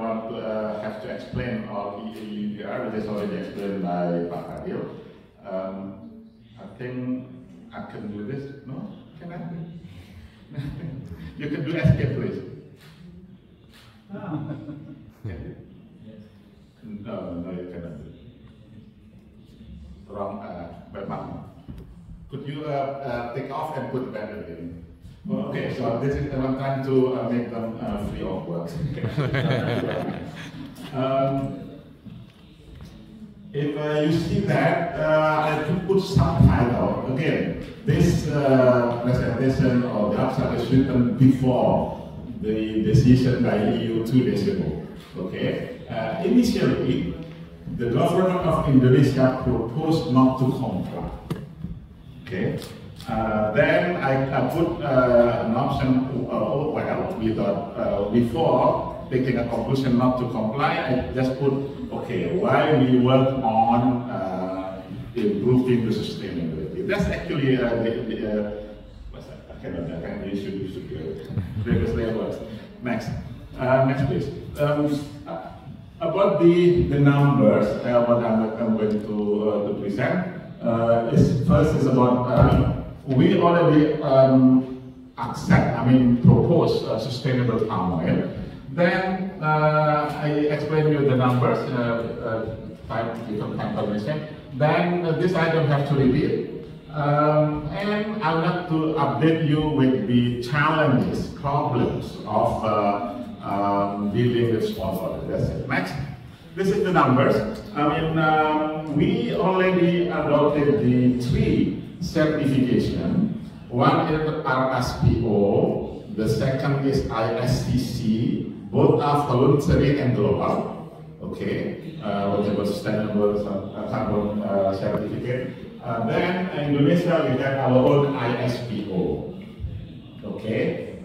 not have to explain all EUDR, which is already explained by Pak Adil. I think I can do this. No? Can I? You can do escape, please. Can you? No, you cannot do it. Wrong, button. Could you take off and put back again? Okay, so this is I'm trying to make them free of work. If you see that, I could put subtitle. Again, this presentation or the abstract is written before the decision by EU 2 days ago. Okay. Initially, the government of Indonesia proposed not to comply. Okay. Then I put an option, we thought before taking a conclusion not to comply, I just put, okay, while we work on improving the sustainability. That's actually I cannot use previous levels. Next. Next please. About the numbers, what I'm going to present first is about we already propose sustainable palm oil. Then I explain you the numbers, different time combination. Then this I don't have to repeat. And I would like to update you with the challenges, problems of dealing with small oil. That's it. Next. This is the numbers. We already adopted the 3 certification. One is RSPO, the second is ISCC. Both are voluntary and global. Okay, whatever sustainable carbon certificate. Then in Indonesia we have our own ISPO. Okay,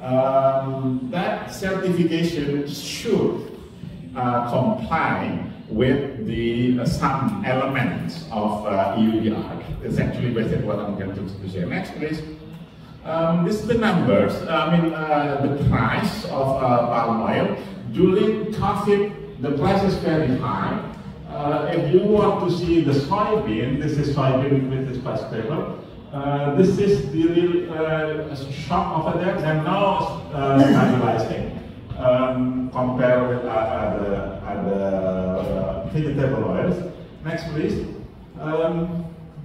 that certification should comply with the some elements of EUDR. It's actually based on what I'm going to share. Next, please. This is the numbers. The price of palm oil during COVID. The price is very high. If you want to see the soybean, this is soybean with this price table. This is the real shock over there. They're now stabilizing compared with other vegetable oils. Next, please.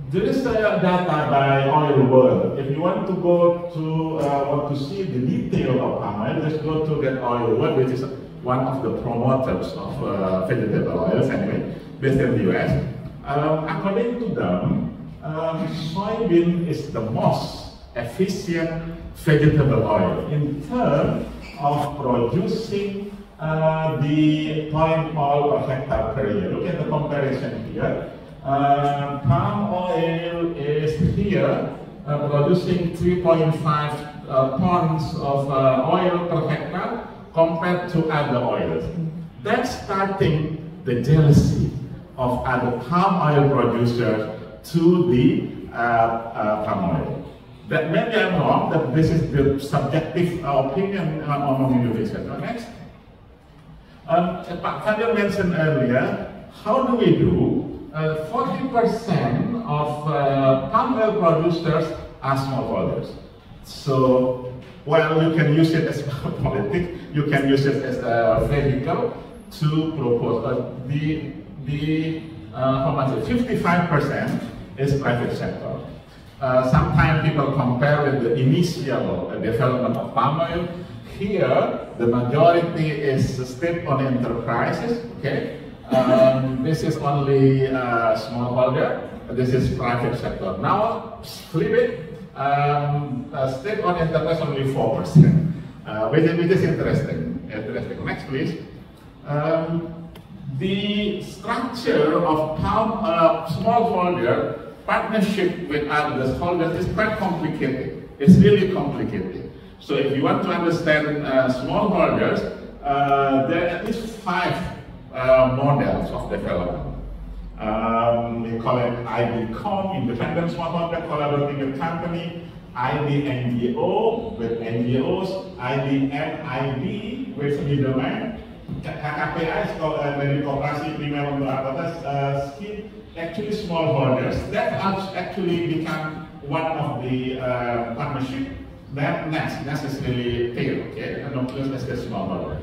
There is data by Oil World. If you want to go to want to see the detail of palm oil, just go to that Oil World, which is one of the promoters of vegetable oils, anyway, based in the US. According to them, soybean is the most efficient vegetable oil in terms of producing the palm oil per hectare per year. Look at the comparison here. Palm oil is here producing 3.5 tons of oil per hectare compared to other oils. That's starting the jealousy of other palm oil producers to the palm oil. That maybe I'm wrong, that this is the subjective opinion among Indonesia. Next. Pak Fadil mentioned earlier, how do we do? 40% of palm oil producers are smallholders. So, while you can use it as politics, you can use it as a vehicle to propose. How much? 55% is private sector. Sometimes people compare with the initial development of palm oil. Here, the majority is state-owned enterprises. Okay. This is only smallholder. This is private sector. Now, flip it. State-owned enterprise only 4%, which is interesting. Next, please. The structure of smallholder partnership with other holders is quite complicated. It's really complicated. So, if you want to understand smallholders, there are at least 5 models of development. We call it IDCOM, Independent Smallholder Collaborating with Company, IDNGO with NGOs, IDNID with middlemen, KPI is called dari Koperasi Primer untuk Anggota Scheme, actually smallholders. That has actually become one of the partnership. That next is really tail, okay, and nucleus as the smallholder.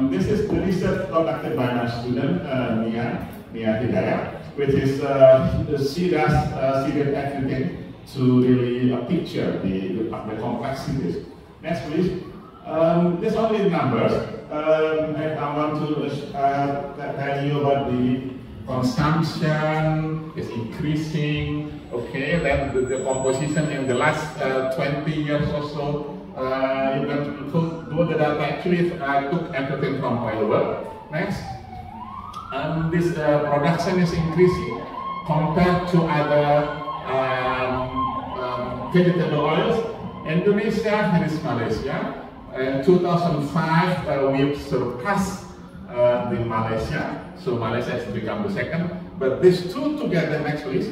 This is the research conducted by my student Nia Hidayat, which is she does everything to really picture the complexities. Next, please. There's only numbers. And I want to tell you about the consumption is increasing. Okay, then the composition in the last 20 years or so. You can do the data. Actually, I took everything from oil well. Next, this production is increasing compared to other vegetable oils. Indonesia and Malaysia. In 2005, we've surpassed the Malaysia. So Malaysia has become the second. But these two together, next please.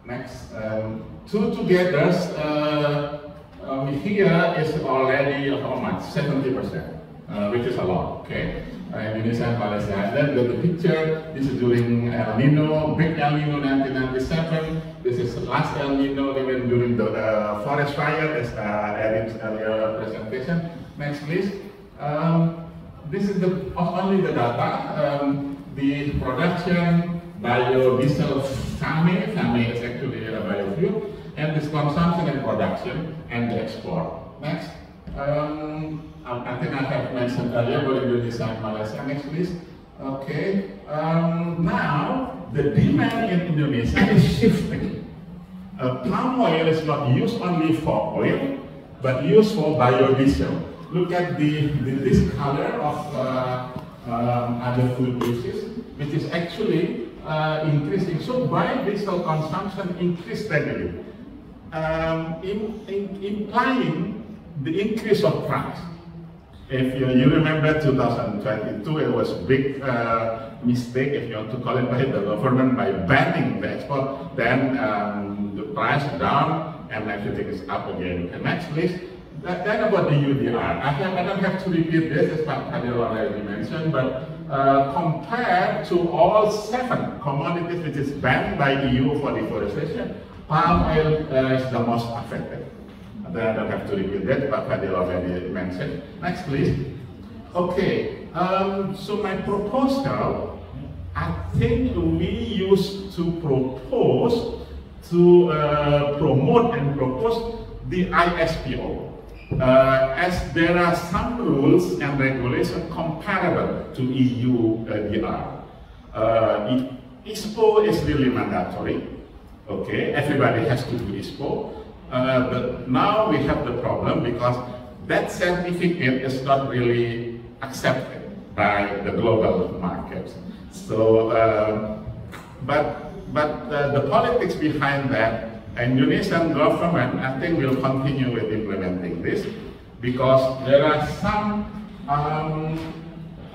Next, two together here is already how much? 70%, which is a lot. Okay, Indonesia and Malaysia. And then the picture. This is during El Nino, big El Nino 1997. This is the last El Nino even during the forest fire, as Arif's earlier presentation. Next, please. This is only the data. The production, biodiesel, FAME is actually a biofuel, and this consumption and production and the export. Next. I think I have mentioned earlier about Indonesia and Malaysia. Next, please. Okay. Now the demand in Indonesia is shifting. Palm oil is not used only for oil, but used for biodiesel. Look at this color of other food uses, which is actually increasing. So biodiesel consumption increased steadily, implying the increase of price. If you remember 2022, it was a big mistake, if you want to call it, by the government by banning the export. Then the price is down and everything is up again. Okay, next, please. Then about the UDR. I don't have to repeat this, as Fadil already mentioned, but compared to all 7 commodities which is banned by EU for deforestation, palm oil is the most affected. I don't have to repeat that, but Fadil already mentioned. Next, please. Okay, so my proposal, I think we used to propose to promote and propose the ISPO. As there are some rules and regulations comparable to EU DR. ISPO is really mandatory. Okay, everybody has to do ISPO. But now we have the problem because that certificate is not really accepted by the global markets. So, but the politics behind that, Indonesian government, I think, will continue with implementing this because there are some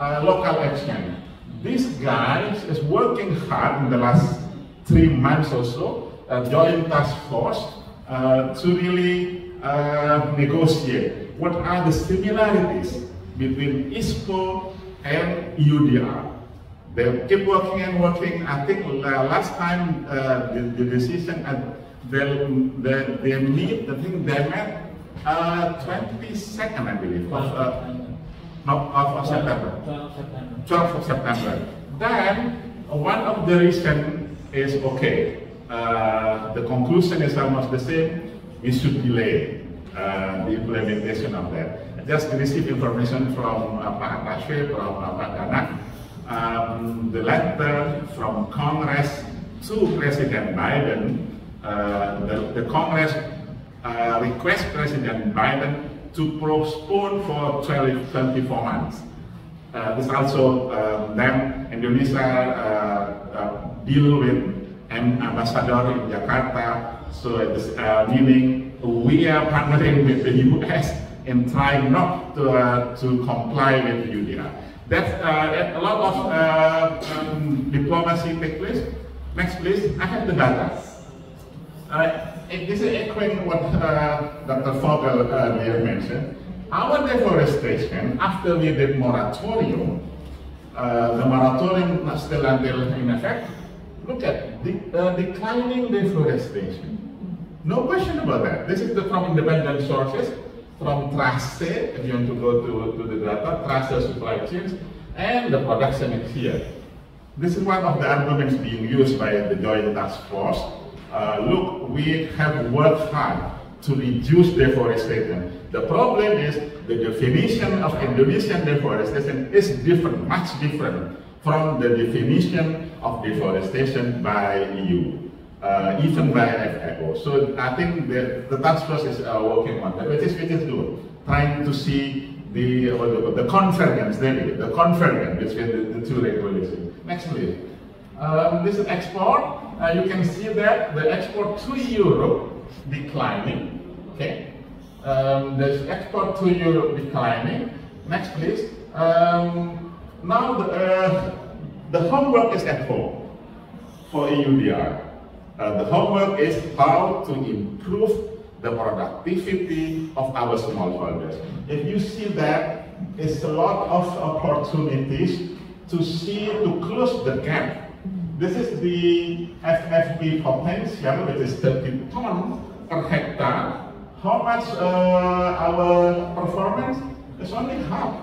local action. This guy is working hard in the last 3 months or so, joint task force, to really negotiate what are the similarities between ISPO and UDR. They keep working and working. I think last time the decision they meet. I think they met 22nd, I believe, of September. 12th of September. Then one of the reasons is okay. The conclusion is almost the same. We should delay the implementation of that. I just received information from Pak Rashid, from Pak Danak, the letter from Congress to President Biden. The Congress request President Biden to postpone for 24 months. This also then Indonesia deal with an ambassador in Jakarta. So it is meaning we are partnering with the US in trying not to comply with UDR. That's a lot of diplomacy take place. Next, please. I have the data. This is echoing what Dr. Vogel earlier mentioned. Our deforestation, after we did moratorium, the moratorium is still until in effect. Look at declining deforestation. No question about that. This is from independent sources, from Trace, if you want to go to the data, Trace supply chains, and the production is here. This is one of the arguments being used by the Joint Task Force. Look, we have worked hard to reduce deforestation. The problem is the definition of Indonesian deforestation is different, much different from the definition of deforestation by EU, even by FAO. So I think the task force is working on that, which is good, trying to see the convergence, the convergence between the two regulations. Next, please. This is export. You can see that the export to Europe declining. Okay. There's export to Europe declining. Next, please. Now the homework is at home for EUDR. The homework is how to improve the productivity of our smallholders. If you see that, it's a lot of opportunities to close the gap. This is the FFB potential, which is 30 tons per hectare. How much our performance? It's only half.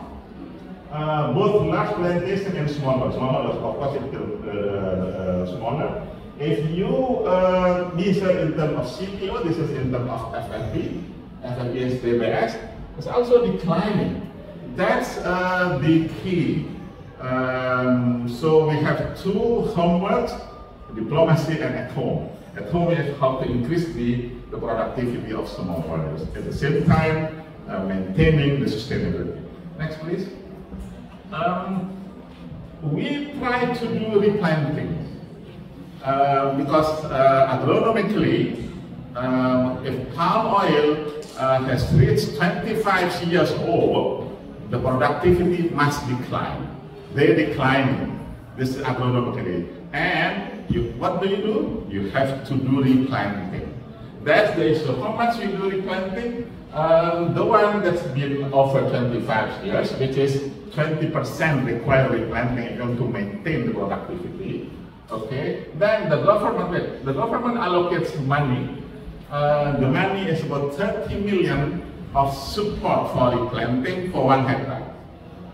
Both large plantation and smaller. Smaller, of course, it's smaller. If you measure in terms of CPO, this is in terms of FFB. FFB is DBS. It's also declining. That's the key. So we have two homeworks, diplomacy and at home. At home is how to increase the productivity of smallholders. At the same time, maintaining the sustainability. Next, please. We try to do replanting because agronomically, if palm oil has reached 25 years old, the productivity must decline. They decline. This is agronomically. And what do? You have to do replanting. That's the issue. How much we do replanting? The one that's been over 25 years, which is 20% require replanting if you want to maintain the productivity. Okay. Then the government allocates money. The money is about 30 million of support for replanting for 1 hectare.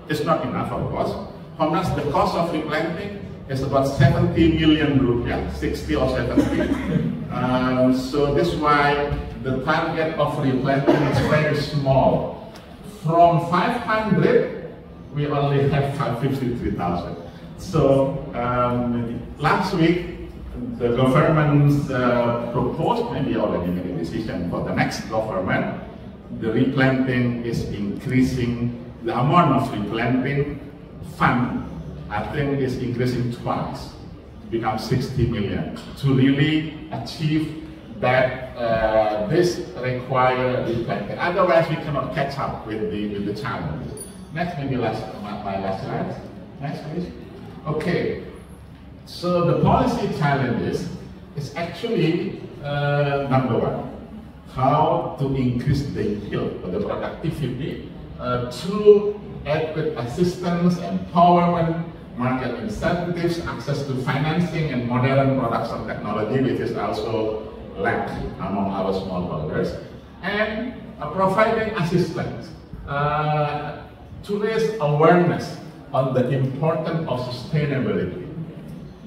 It's not enough, of course. How much the cost of replanting? It's about 70 million rupiah, 60 or 70. So this is why the target of replanting is very small. From 500, we only have 53,000. So last week, the government proposed, maybe already made a decision for the next government, the replanting is increasing, the amount of replanting fund, I think, is increasing twice, become 60 million, to really achieve that this requires replanting. Otherwise, we cannot catch up with the challenge. Next, maybe my last slide. Next, please. Okay. So the policy challenges is actually number one, how to increase the yield or the productivity through adequate assistance, empowerment, market incentives, access to financing, and modern production technology, which is also lacked among our smallholders, and providing assistance to raise awareness on the importance of sustainability.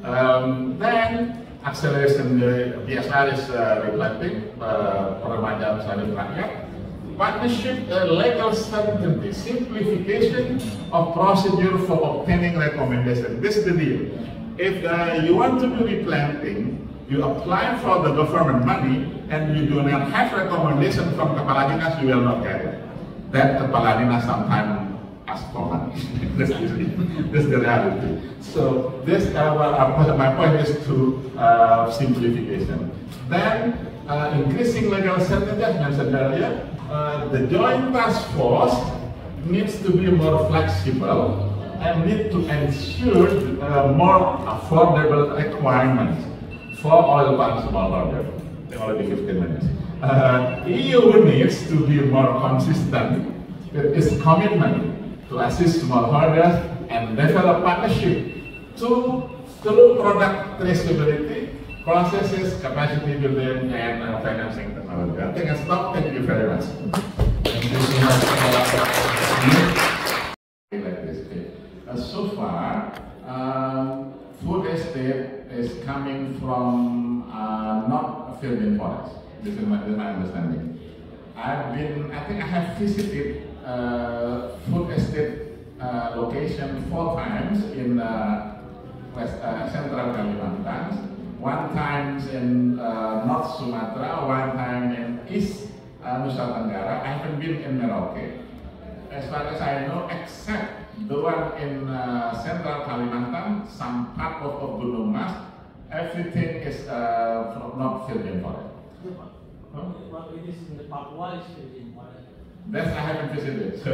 Then acceleration, the BSR is replanting, peremajaan sawit rakyat. Partnership, legal certainty, simplification of procedure for obtaining recommendation. This is the deal. If you want to do replanting, you apply for the government money and you do not have recommendation from Kepala Dinas, you will not get it. That Kepala Dinas sometimes ask for money. This is the reality. So this, my point is to simplification. Then increasing legal certainty, as mentioned earlier. The Joint Task Force needs to be more flexible and need to ensure more affordable requirements for oil palm smallholder. Already 15 minutes. EU needs to be more consistent with its commitment to assist smallholders and develop partnership to through product traceability, processes, capacity building, and financing technology. I think I stop. Thank you very much. Thank you so much. Like this, okay. So far, food estate is coming from not Philippine forests. This is my understanding. I think I have visited food estate location 4 times in Central Kalimantan, 1 time in North Sumatra, 1 time in East Nusa Tenggara. I haven't been in Merauke. As far as I know, except the one in Central Kalimantan, some part of Gunung Mas, everything is from not Philippine forest. What it is in the Papua is Philippine forest. That I haven't visited. So.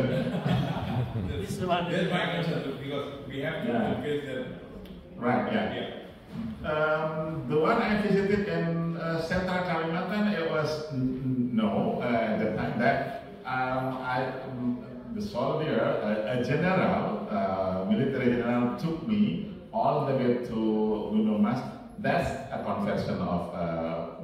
This is one. That's my question, because we have to face that. Right, yeah. The one I visited in Central Kalimantan, it was no at the time that the soldier, a general, military general, took me all the way to Gunung Mas. That's a conversion of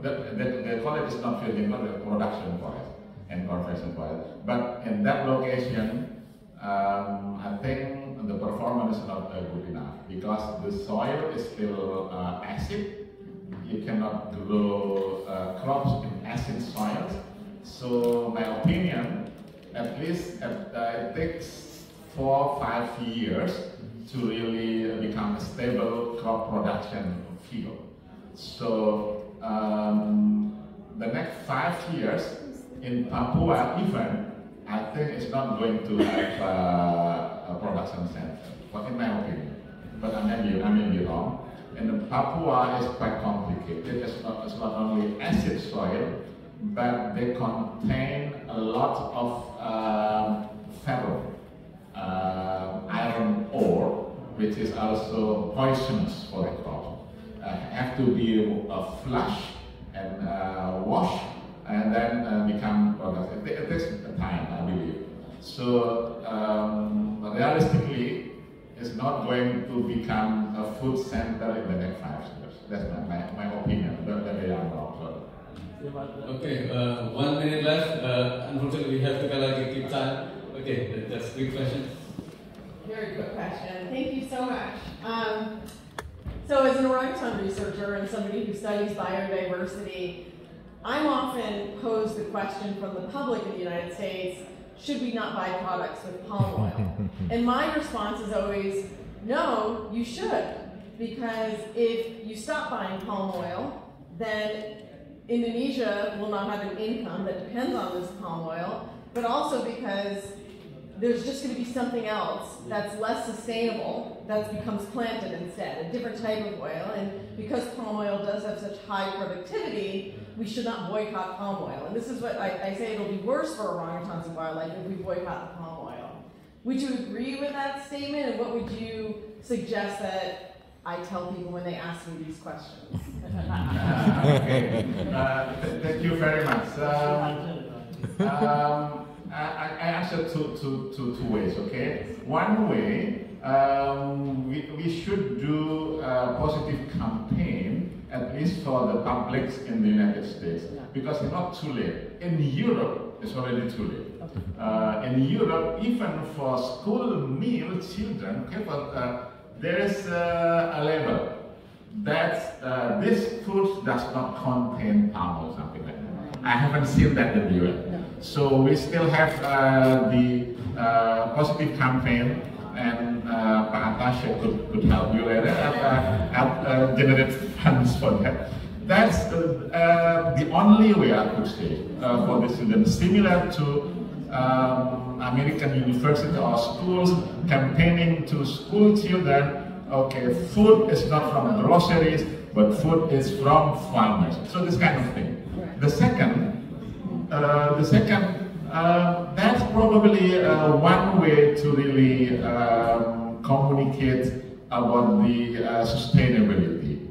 the college is not Philippine, not a production forest and conversion forest. But in that location, I think the performance is not good enough because the soil is still acid. You cannot grow crops in acid soils. So my opinion, at least it takes 4 or 5 years to really become a stable crop production field. So the next 5 years in Papua even, I think it's not going to have a production center, in my opinion. But I may be wrong. And Papua is quite complicated. It's not only acid soil, but they contain a lot of ferro, iron ore, which is also poisonous for the crop. Have to be flushed and washed and then become productive. It takes time, I believe. So realistically, it's not going to become a food center in the next 5 years. That's my opinion. Maybe I'm wrong. Okay, 1 minute left. Unfortunately, we have to keep time. Okay, that's a quick question. Very quick question. Thank you so much. So as an orangutan researcher and somebody who studies biodiversity, I'm often posed the question from the public in the United States, should we not buy products with palm oil? And my response is always, no, you should. Because if you stop buying palm oil, then Indonesia will not have an income that depends on this palm oil, but also because there's just going to be something else that's less sustainable that becomes planted instead, a different type of oil. And because palm oil does have such high productivity, we should not boycott palm oil. And this is what I say, it'll be worse for orangutans and wildlife if we boycott the palm oil. Would you agree with that statement? And what would you suggest that I tell people when they ask me these questions? Okay. Thank you very much. I answer two ways, okay? One way, we should do a positive campaign, at least for the publics in the United States, because it's not too late. In Europe, it's already too late. In Europe, even for school meal children, okay, there is a label that this food does not contain palm oil, something like that. I haven't seen that in the US. So we still have the positive campaign, and Pak Atasha could help you later, help generate funds for that. That's the only way I could say for the students, similar to American university or schools campaigning to school children. Okay, food is not from groceries, but food is from farmers. So this kind of thing. The second, that's probably one way to really communicate about the sustainability.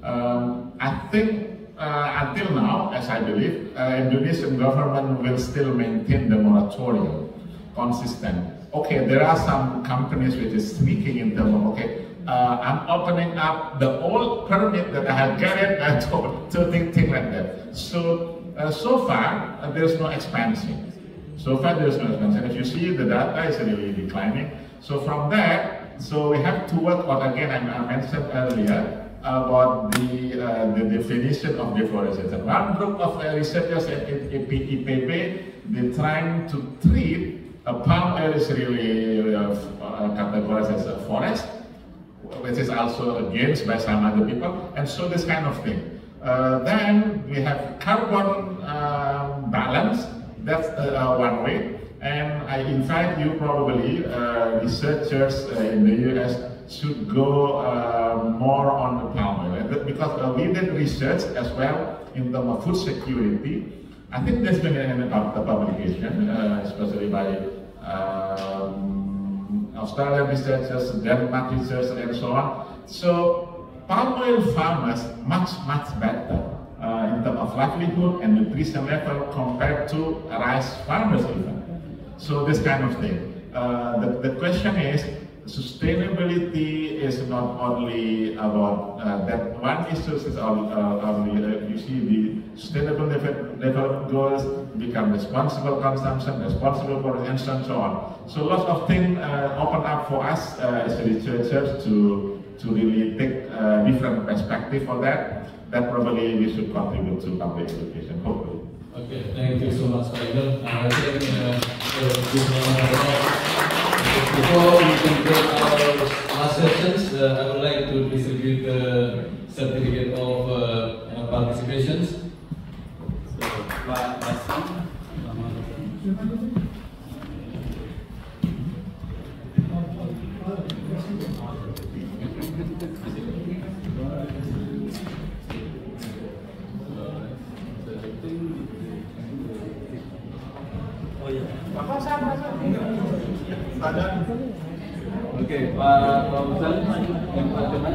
I think until now, as I believe, Indonesian government will still maintain the moratorium consistent. Okay, there are some companies which is sneaking in terms of, okay, I'm opening up the old permit that I have gotten to think like that. So, so far, there's no expansion. So far, there's no expansion. If you see, the data is really declining. So from that, so we have to work on, again, I mentioned earlier, about the definition of deforestation. One group of researchers at IPB, they're trying to treat palm oil is really categorized as a forest, which is also against by some other people, and so this kind of thing. Then we have carbon balance, that's one way, and I invite you probably, researchers in the US, should go more on the palm oil, because we did research as well in terms of food security. I think there's been a publication, especially by Australian researchers, Denmark researchers, and so on. So palm oil farmers much better in terms of livelihood and nutrition level compared to rice farmers even. So this kind of thing. The question is, sustainability is not only about that one issue is only, you see the sustainable development goals become responsible consumption, responsible production, and so on. So lots of things open up for us as researchers to really take different perspective for that. That probably we should contribute to public education, hopefully. Okay, thank you so much, Pak Inul. I think before we conclude our last sessions, I would like to distribute the certificate of participations. So, Pak Basi. Oke, Pak Bustanul, yang pertama.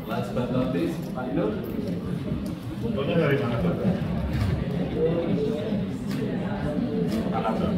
Last but not least, Pak Inul. Fotonya dari mana tuh? Mana tuh?